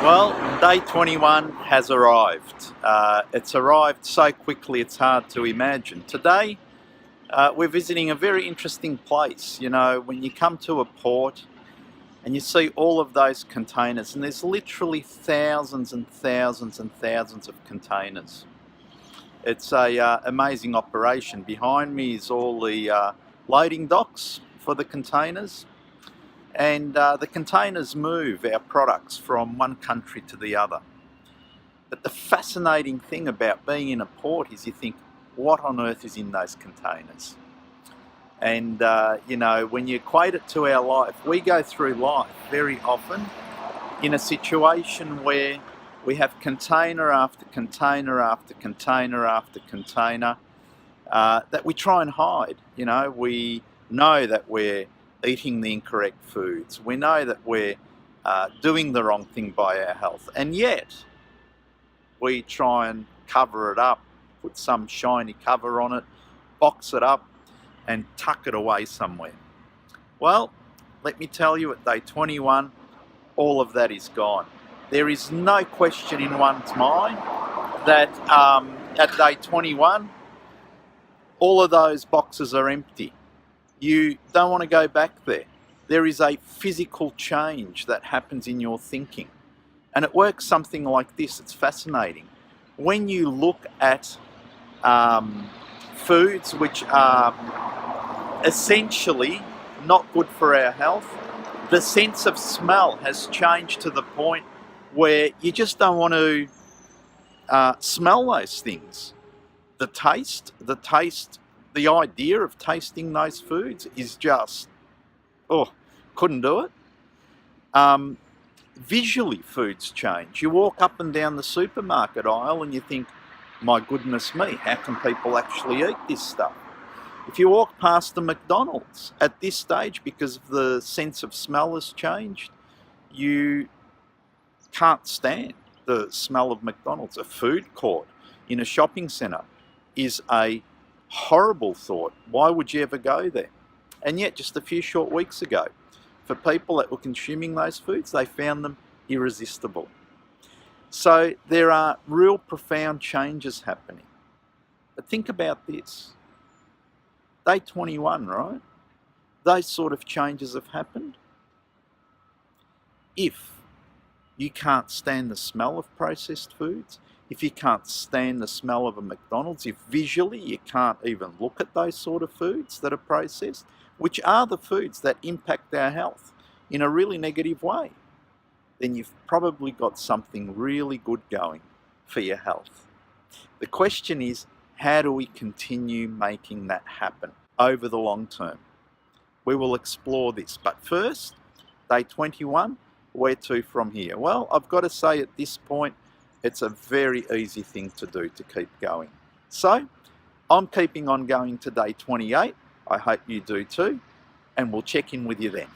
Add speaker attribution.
Speaker 1: Well, day 21 has arrived. It's arrived so quickly it's hard to imagine. Today, we're visiting a very interesting place. You know, when you come to a port and you see all of those containers, and there's literally thousands and thousands and thousands of containers. It's a amazing operation. Behind me is all the loading docks for the containers. And the containers move our products from one country to the other. But the fascinating thing about being in a port is you think, what on earth is in those containers? And you know, when you equate it to our life, we go through life very often in a situation where we have container after container after container after container that we try and hide. You know, we know that we're eating the incorrect foods. We know that we're doing the wrong thing by our health, and yet we try and cover it up, put some shiny cover on it, box it up and tuck it away somewhere. Well, let me tell you, at day 21 all of that is gone. There is no question in one's mind that at day 21 all of those boxes are empty. You don't want to go back there. There is a physical change that happens in your thinking. And it works something like this. It's fascinating. When you look at foods which are essentially not good for our health, the sense of smell has changed to the point where you just don't want to smell those things. The taste, the idea of tasting those foods is just, couldn't do it. Visually, foods change. You walk up and down the supermarket aisle and you think, my goodness me, how can people actually eat this stuff? If you walk past the McDonald's at this stage, because the sense of smell has changed, you can't stand the smell of McDonald's. A food court in a shopping centre is a horrible thought. Why would you ever go there? And yet, just a few short weeks ago, for people that were consuming those foods, they found them irresistible. So there are real profound changes happening. But think about this. Day 21, right? Those sort of changes have happened. If you can't stand the smell of processed foods, if you can't stand the smell of a McDonald's, if visually you can't even look at those sort of foods that are processed, which are the foods that impact our health in a really negative way, then you've probably got something really good going for your health. The question is, how do we continue making that happen over the long term? We will explore this, but first, day 21, where to from here? Well, I've got to say at this point, it's a very easy thing to do to keep going. So, I'm keeping on going to day 28. I hope you do too, and we'll check in with you then.